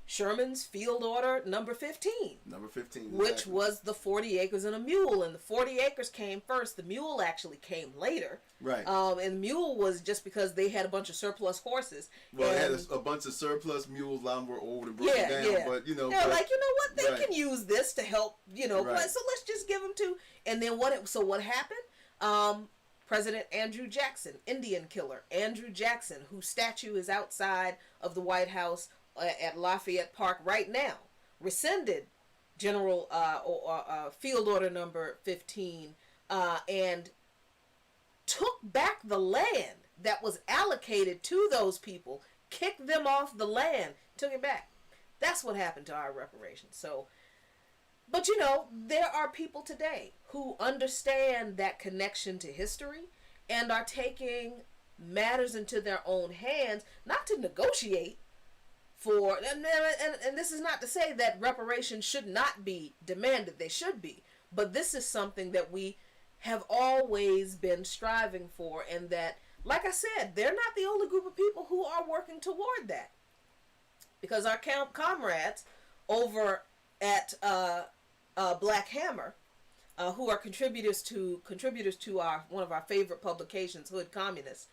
Sherman's Field Order number 15. Number 15. Exactly. Which was the 40 acres and a mule. And the 40 acres came first. The mule actually came later. Right. And the mule was just because they had a bunch of surplus horses. Well, they had a bunch of surplus mules. A lot of them were old and broken down. Yeah. But, They're like, you know what? They can use this to help, so let's just give them to. And then what happened? President Andrew Jackson, Indian killer, Andrew Jackson, whose statue is outside of the White House at Lafayette Park right now, rescinded General Field Order number 15 and took back the land that was allocated to those people, kicked them off the land, took it back. That's what happened to our reparations. So, but there are people today who understand that connection to history and are taking matters into their own hands, not to negotiate for, and this is not to say that reparations should not be demanded, they should be, but this is something that we have always been striving for, and that, like I said, they're not the only group of people who are working toward that, because our comrades over at Black Hammer, who are contributors to our one of our favorite publications, Hood Communists,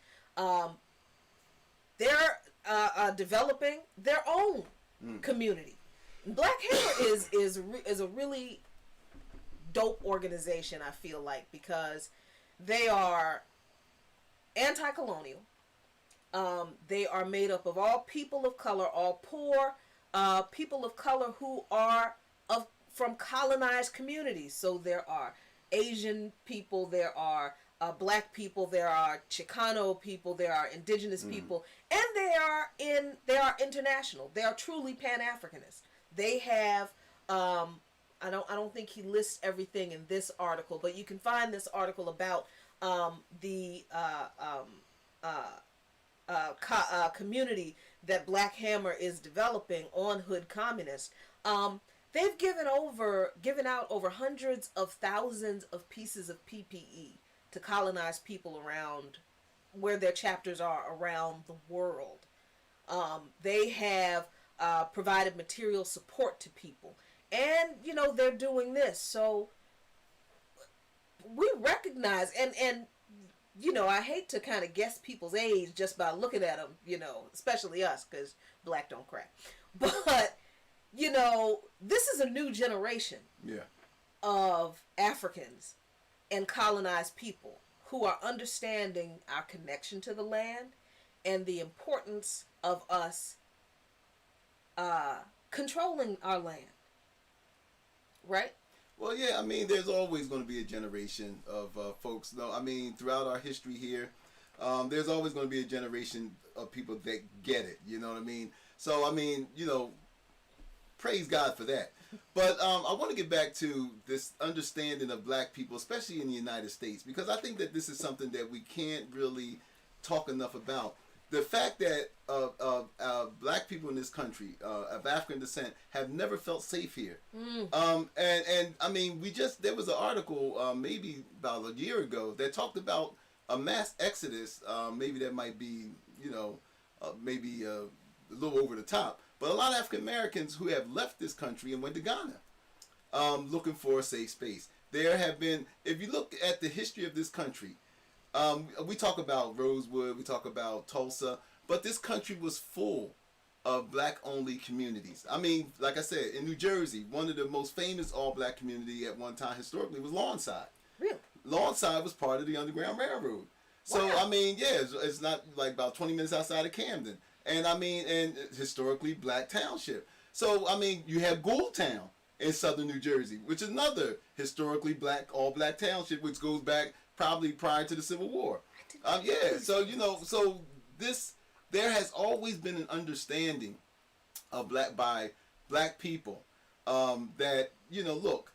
they're developing their own community. Black Hammer is a really dope organization, I feel like, because they are anti-colonial. They are made up of all people of color, all poor people of color who are from colonized communities. So there are Asian people, there are Black people, there are Chicano people, there are indigenous people, and they are international. They are truly Pan-Africanists. They have I don't think he lists everything in this article, but you can find this article about the community that Black Hammer is developing on Hood Communists. They've given out over hundreds of thousands of pieces of PPE to colonized people around where their chapters are around the world. They have provided material support to people. And, they're doing this. So we recognize, and you know, I hate to kind of guess people's age just by looking at them, you know, especially us, because black don't crack. But, you know, this is a new generation of Africans and colonized people who are understanding our connection to the land and the importance of us controlling our land. Right? Well, yeah, I mean, there's always going to be a generation of folks. No, I mean, throughout our history here, there's always going to be a generation of people that get it. You know what I mean? So, I mean, you know, praise God for that. But I want to get back to this understanding of black people, especially in the United States, because I think that this is something that we can't really talk enough about. The fact that black people in this country of African descent have never felt safe here. And I mean, there was an article maybe about a year ago that talked about a mass exodus. Maybe that might be, you know, maybe a little over the top. But a lot of African Americans who have left this country and went to Ghana looking for a safe space. There have been, if you look at the history of this country, we talk about Rosewood, we talk about Tulsa, but this country was full of black-only communities. I mean, like I said, in New Jersey, one of the most famous all-black community at one time historically was Lawnside. Really? Lawnside was part of the Underground Railroad. So, wow. I mean, yeah, it's not like about 20 minutes outside of Camden. And I mean, and historically black township. So, I mean, you have Ghoultown in southern New Jersey, which is another historically black, all-black township, which goes back probably prior to the Civil War. Yeah, so, you know, so there has always been an understanding of by black people that, you know, look,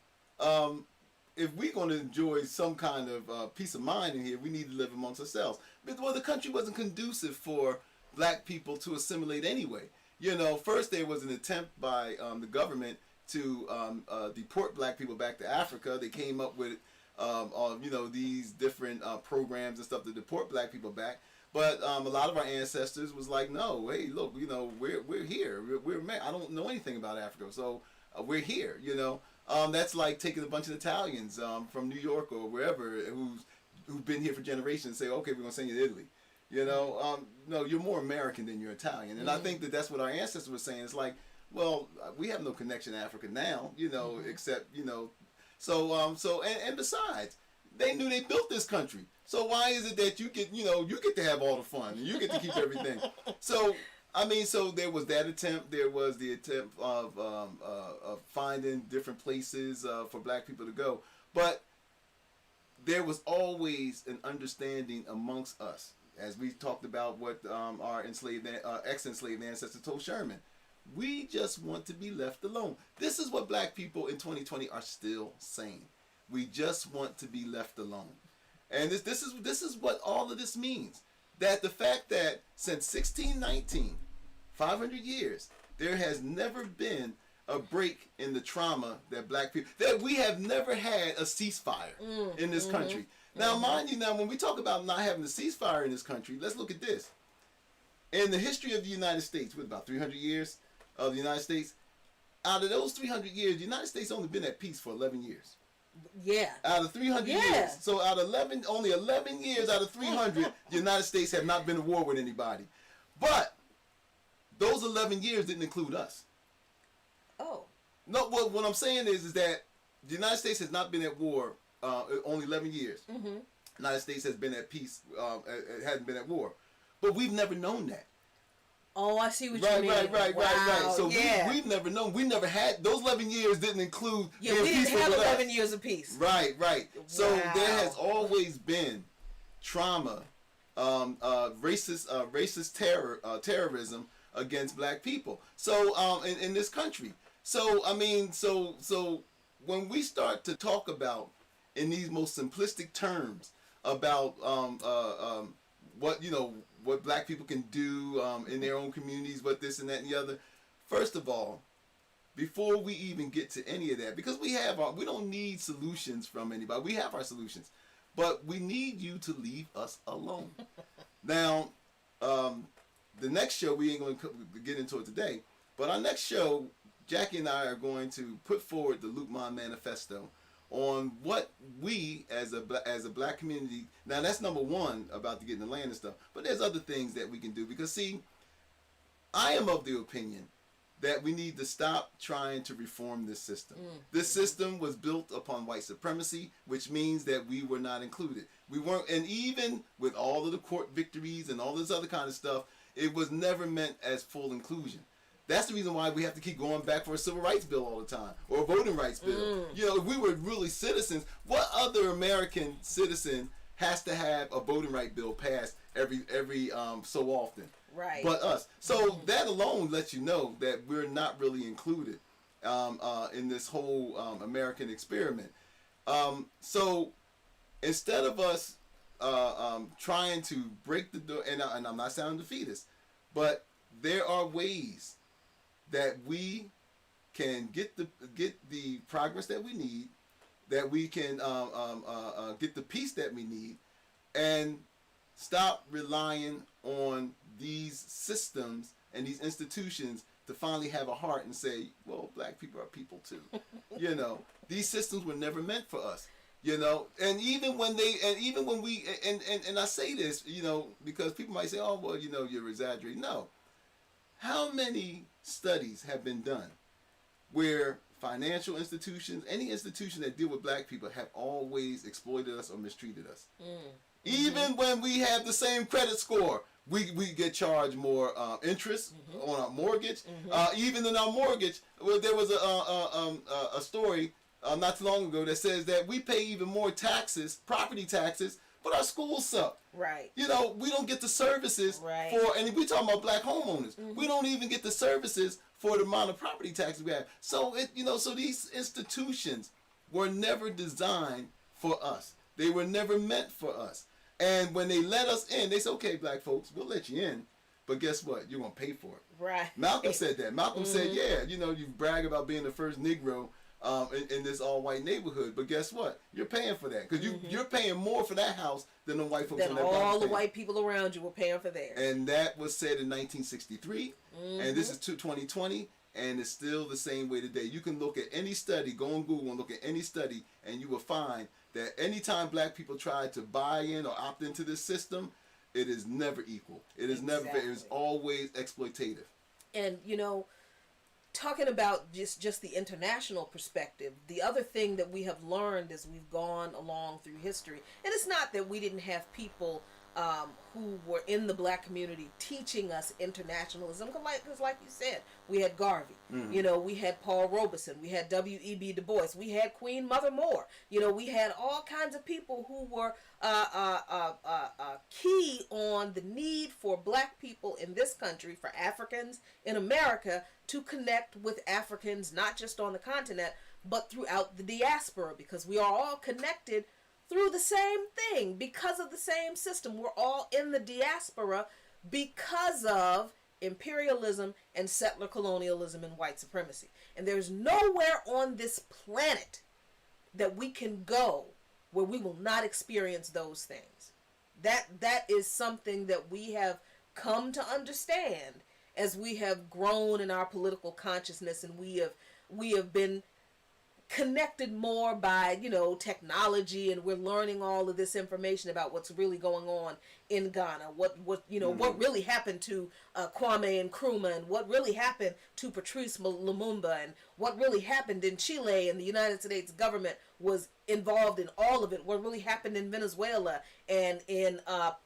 if we're going to enjoy some kind of peace of mind in here, we need to live amongst ourselves. But, well, the country wasn't conducive for black people to assimilate anyway. You know, first there was an attempt by the government to deport black people back to Africa. They came up with you know, these different programs and stuff to deport black people back. But a lot of our ancestors was like, no, hey, look, you know, we're here. I don't know anything about Africa, so we're here. You know, that's like taking a bunch of Italians from New York or wherever who've been here for generations and say, okay, we're gonna send you to Italy. You know, no, you're more American than you're Italian, and I think that that's what our ancestors were saying. It's like, well, we have no connection to Africa now, you know, except, you know. So and besides, they knew they built this country. So why is it that you get to have all the fun and you get to keep everything? So I mean, so there was that attempt. There was the attempt of finding different places for black people to go. But there was always an understanding amongst us, as we talked about what our ex-enslaved ancestors told Sherman. We just want to be left alone. This is what black people in 2020 are still saying. We just want to be left alone. And this is what all of this means. That the fact that since 1619, 500 years, there has never been a break in the trauma that black people, that we have never had a ceasefire in this country. Now, mind you, when we talk about not having a ceasefire in this country, let's look at this. In the history of the United States, with about 300 years of the United States, out of those 300 years, the United States only been at peace for 11 years. Yeah. Out of 300 years. So out of only 11 years out of 300, the United States have not been at war with anybody. But those 11 years didn't include us. Oh. No, what I'm saying is that the United States has not been at war only 11 years. The United States has been at peace, it hasn't been at war. But we've never known that. Oh, I see what you mean. Right. So we've never known. We never had, those 11 years didn't include we didn't have 11 years of peace. Right. So there has always been trauma, racist terrorism against black people. So in this country. So I mean, so when we start to talk about in these most simplistic terms about what black people can do in their own communities, what this and that and the other. First of all, before we even get to any of that, because we don't need solutions from anybody. We have our solutions, but we need you to leave us alone. Now, the next show, we ain't going to get into it today, but our next show, Jackie and I are going to put forward the Luqman Manifesto on what we as a black community. Now that's number one about to get in the land and stuff. But there's other things that we can do, because see, I am of the opinion that we need to stop trying to reform this system. This system was built upon white supremacy, which means that we were not included. We weren't, and even with all of the court victories and all this other kind of stuff, it was never meant as full inclusion. That's the reason why we have to keep going back for a civil rights bill all the time, or a voting rights bill. You know, if we were really citizens, what other American citizen has to have a voting rights bill passed every so often? Right. But us. So that alone lets you know that we're not really included in this whole American experiment. So instead of us trying to break the door, and I'm not sounding defeatist, but there are ways that we can get the progress that we need, that we can get the peace that we need, and stop relying on these systems and these institutions to finally have a heart and say, well, black people are people too. You know, these systems were never meant for us. You know, and even when we I say this, you know, because people might say, oh, well, you know, you're exaggerating. No. How many studies have been done where financial institutions, any institution that deal with black people, have always exploited us or mistreated us? Even when we have the same credit score, we get charged more interest on our mortgage. Even in our mortgage, there was a story not too long ago that says that we pay even more taxes, property taxes, but our schools suck. Right. You know, we don't get the services for, and we talking about black homeowners. We don't even get the services for the amount of property taxes we have. So so these institutions were never designed for us. They were never meant for us. And when they let us in, they said, okay, black folks, we'll let you in, but guess what? You're going to pay for it. Right. Malcolm said that. Malcolm said, yeah, you know, you brag about being the first Negro in this all-white neighborhood, but guess what? You're paying for that, because you're paying more for that house than the white folks in that block. All the white people around you were paying for theirs. And that was said in 1963, and this is 2020, and it's still the same way today. You can look at any study, go on Google and look at any study, and you will find that anytime black people try to buy in or opt into this system, it is never equal. It is never fair. It is always exploitative. And, you know, talking about just the international perspective, the other thing that we have learned as we've gone along through history, and it's not that we didn't have people who were in the black community teaching us internationalism, because like you said, we had Garvey, you know, we had Paul Robeson, we had W.E.B. Du Bois, we had Queen Mother Moore, you know, we had all kinds of people who were key on the need for black people in this country, for Africans in America, to connect with Africans, not just on the continent, but throughout the diaspora, because we are all connected through the same thing, because of the same system. We're all in the diaspora because of imperialism and settler colonialism and white supremacy. And there's nowhere on this planet that we can go where we will not experience those things. That is something that we have come to understand as we have grown in our political consciousness, and we have been connected more by, you know, technology, and we're learning all of this information about what's really going on in Ghana, what really happened to Kwame Nkrumah, and what really happened to Patrice Lumumba, and what really happened in Chile, and the United States government was involved in all of it. What really happened in Venezuela, and in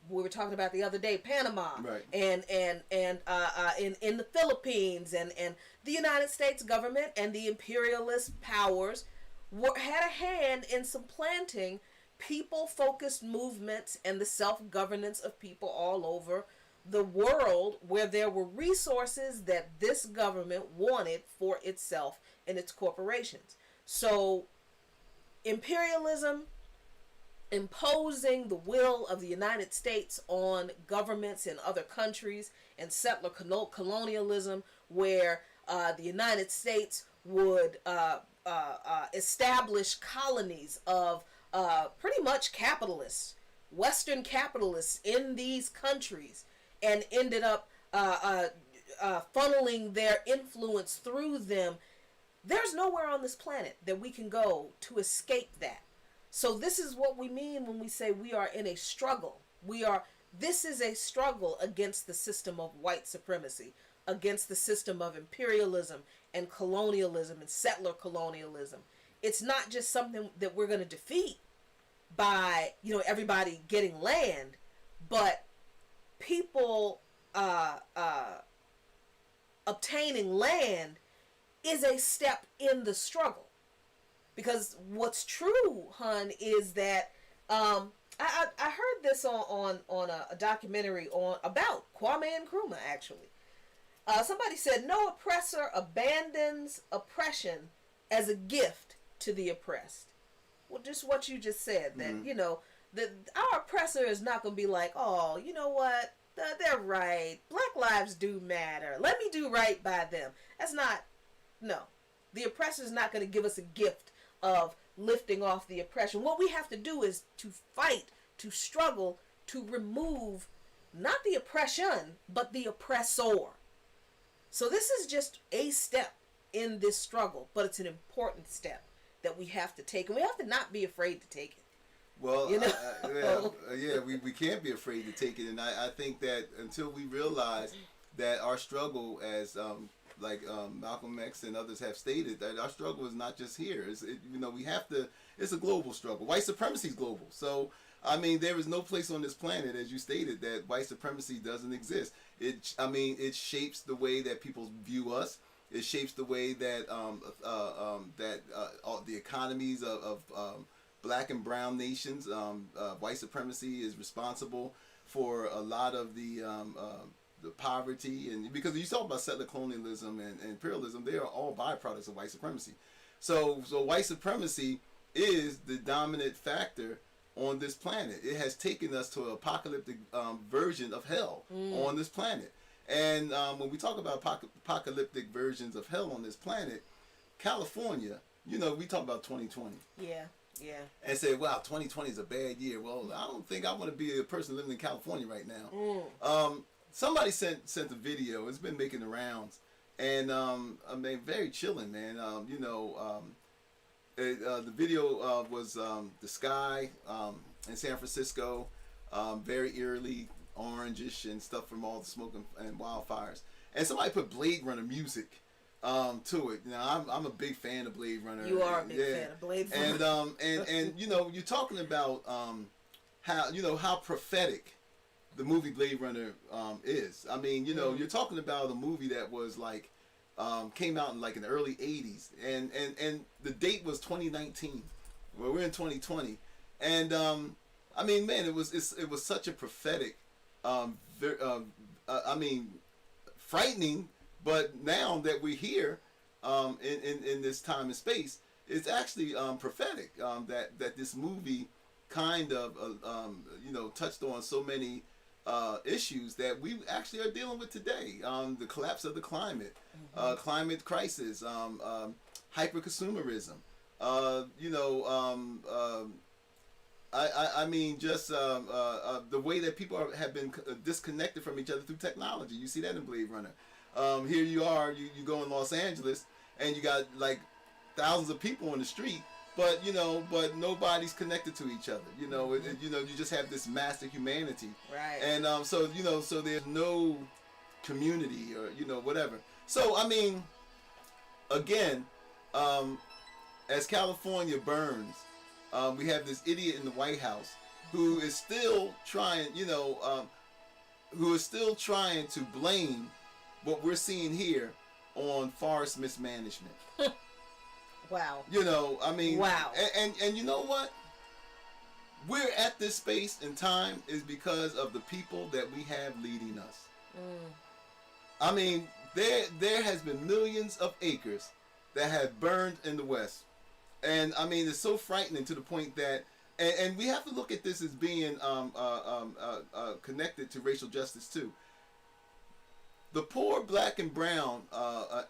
we were talking about the other day, Panama, and in the Philippines, and the United States government and the imperialist powers had a hand in supplanting people-focused movements and the self-governance of people all over the world, where there were resources that this government wanted for itself and its corporations. So imperialism, imposing the will of the United States on governments in other countries, and settler colonialism, where the United States would establish colonies of pretty much capitalists, Western capitalists in these countries, and ended up funneling their influence through them. There's nowhere on this planet that we can go to escape that. So this is what we mean when we say we are in a struggle. This is a struggle against the system of white supremacy, against the system of imperialism and colonialism and settler colonialism. It's not just something that we're going to defeat by, everybody getting land, but people obtaining land is a step in the struggle. Because what's true, hun, is that I heard this on a documentary about Kwame Nkrumah, actually. Somebody said, no oppressor abandons oppression as a gift to the oppressed. Well, just what you just said, that, our oppressor is not going to be like, oh, you know what? They're right. Black lives do matter. Let me do right by them. That's not, no. The oppressor is not going to give us a gift of lifting off the oppression. What we have to do is to fight, to struggle, to remove not the oppression, but the oppressor. So this is just a step in this struggle, but it's an important step that we have to take, and we have to not be afraid to take it. Well, we can't be afraid to take it, and I think that until we realize that our struggle, as Malcolm X and others have stated, that our struggle is not just here. We have to. It's a global struggle. White supremacy is global. So there is no place on this planet, as you stated, that white supremacy doesn't exist. It shapes the way that people view us. It shapes the way that all the economies of black and brown nations. White supremacy is responsible for a lot of the poverty, and because you talk about settler colonialism and imperialism, they are all byproducts of white supremacy. So white supremacy is the dominant factor on this planet. It has taken us to an apocalyptic version of hell on this planet. And when we talk about apocalyptic versions of hell on this planet, California, we talk about 2020. Yeah. And say, wow, 2020 is a bad year. Well, I don't think I want to be a person living in California right now. Somebody sent a video. It's been making the rounds, and very chilling, man. The video was the sky in San Francisco, very eerily orangish and stuff from all the smoke and wildfires. And somebody put Blade Runner music to it. Now I'm a big fan of Blade Runner. You are a big fan of Blade Runner. And you're talking about how prophetic the movie Blade Runner is. You're talking about a movie that was came out in the early 80s, and the date was 2019. Well, we're in 2020, and it was such a prophetic, frightening. But now that we're here, in this time and space, it's actually prophetic. That this movie kind of touched on so many issues that we actually are dealing with today. The collapse of the climate, climate crisis, hyper-consumerism. The way that people have been disconnected from each other through technology. You see that in Blade Runner. Here you are, you go in Los Angeles, and you got thousands of people on the street, but nobody's connected to each other. You just have this massive humanity, right? And so there's no community or whatever. So again, as California burns, we have this idiot in the White House who is still trying, to blame what we're seeing here on forest mismanagement. Wow. Wow. And you know what? We're at this space and time is because of the people that we have leading us. There has been millions of acres that have burned in the West. And it's so frightening to the point that, and we have to look at this as being connected to racial justice too. The poor black and brown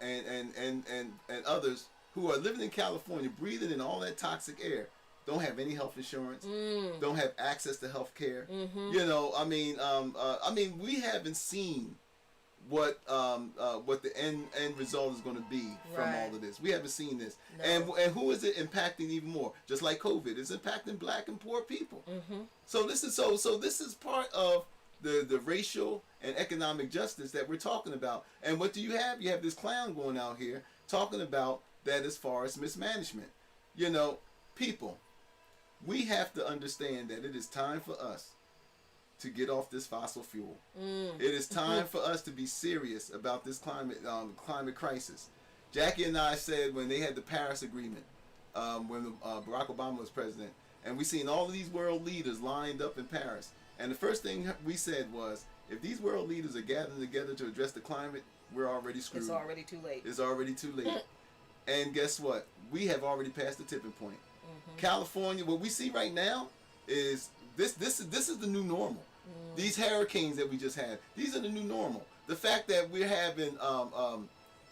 and others who are living in California, breathing in all that toxic air, don't have any health insurance, don't have access to health care. We haven't seen what the end result is going to be from all of this. We haven't seen this. No. And who is it impacting even more? Just like COVID, it's impacting black and poor people. Mm-hmm. So this is part of the racial and economic justice that we're talking about. And what do you have? You have this clown going out here talking about that as far as mismanagement. You know, people, we have to understand that it is time for us to get off this fossil fuel. It is time for us to be serious about this climate crisis. Jackie and I said when they had the Paris Agreement, when Barack Obama was president, and we seen all of these world leaders lined up in Paris. And the first thing we said was, if these world leaders are gathering together to address the climate, we're already screwed. It's already too late. It's already too late. And guess what? We have already passed the tipping point. Mm-hmm. California, what we see right now is this is the new normal. These hurricanes that we just had, these are the new normal. The fact that we're having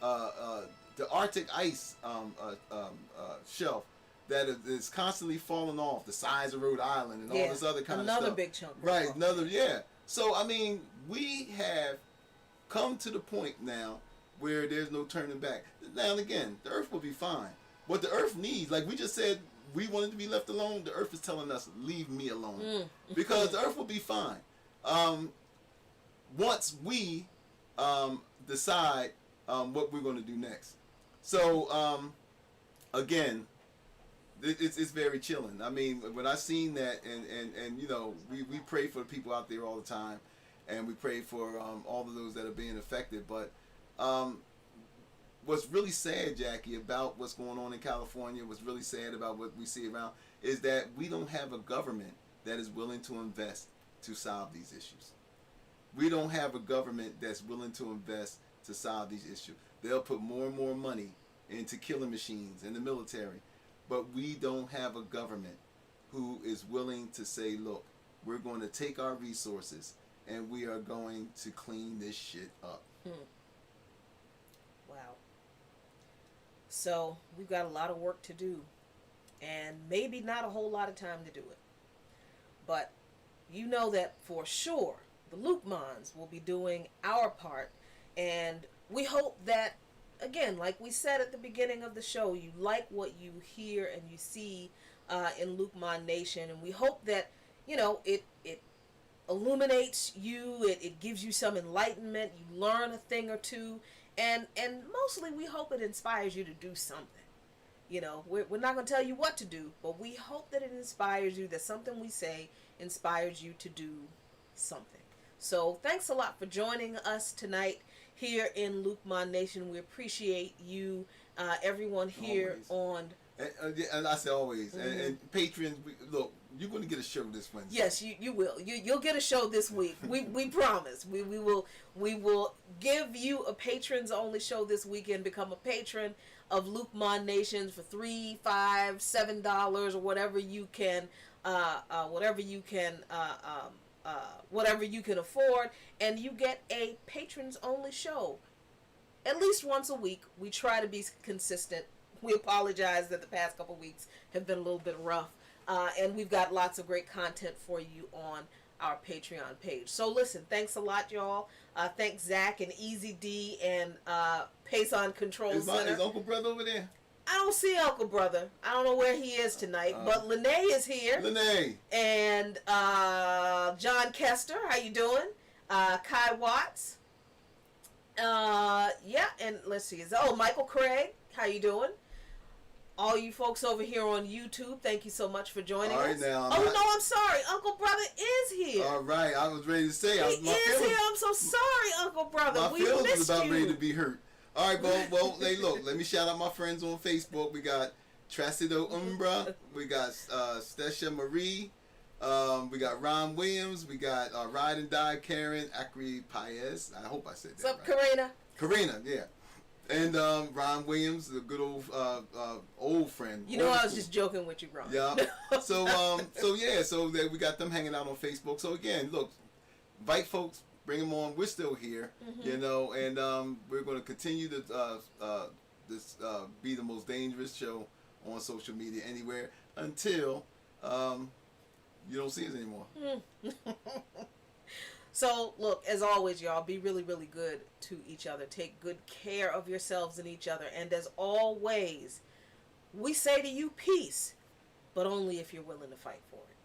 the Arctic ice shelf that is constantly falling off, the size of Rhode Island and all this other kind of stuff. Another big chunk. Right, So, I mean, we have come to the point now where there's no turning back. Now and again, the earth will be fine. What the earth needs, like we just said, we wanted to be left alone. The earth is telling us, leave me alone. Because the earth will be fine. Once we decide what we're going to do next. So, again, it's very chilling. I mean, when I seen that, and you know, we pray for the people out there all the time, and we pray for all of those that are being affected. But what's really sad, Jackie, about what's going on in California, what's really sad about what we see around, is that we don't have a government that is willing to invest to solve these issues. We don't have a government that's willing to invest to solve these issues. They'll put more and more money into killing machines in the military. But we don't have a government who is willing to say, look, we're going to take our resources and we are going to clean this shit up. Wow. So we've got a lot of work to do, and maybe not a whole lot of time to do it. But you know that for sure the Luqmans will be doing our part, and we hope that, again, like we said at the beginning of the show, you like what you hear and you see in Luqman Nation, and we hope that, you know, it illuminates you, it gives you some enlightenment, you learn a thing or two, and mostly we hope it inspires you to do something. You know, we're not going to tell you what to do, but we hope that it inspires you, that something we say inspires you to do something. So thanks a lot for joining us tonight here in Luqman Nation. We appreciate you, everyone here always. And I say always. And patrons, look, you're going to get a show this Wednesday. Yes, you will. You'll get a show this week. We promise. We will give you a patrons only show this weekend. Become a patron of Luqman Nations for $3, $5, $7 or whatever you can whatever you can afford, and you get a patrons only show at least once a week. We try to be consistent. We apologize that the past couple weeks have been a little bit rough, and we've got lots of great content for you on our Patreon page. So listen, thanks a lot, y'all. Thanks Zach and Easy D and Payson Control Center. Is Uncle Brother over there? I don't see Uncle Brother. I don't know where he is tonight, but Lene is here. Lene. And John Kester, how you doing? Kai Watts. And let's see. Michael Craig, how you doing? All you folks over here on YouTube, thank you so much for joining us. Now, I'm sorry. Uncle Brother is here. All right, I was ready to say. He is here. I'm so sorry, Uncle Brother. My feelings was about ready to be hurt. All right, well, hey, look, let me shout out my friends on Facebook. We got Tracido Umbra, we got Stesha Marie, we got Ron Williams, we got Ride and Die Karen Acri Paez. I hope I said that right. What's up, Karina, yeah. And Ron Williams, the good old friend. You know, I was just joking with you, Ron. Yeah. So that we got them hanging out on Facebook. So again, look, invite folks. Bring them on. We're still here, you know, and we're going to continue to be the most dangerous show on social media anywhere until you don't see us anymore. So, look, as always, y'all, be really, really good to each other. Take good care of yourselves and each other. And as always, we say to you, peace, but only if you're willing to fight for it.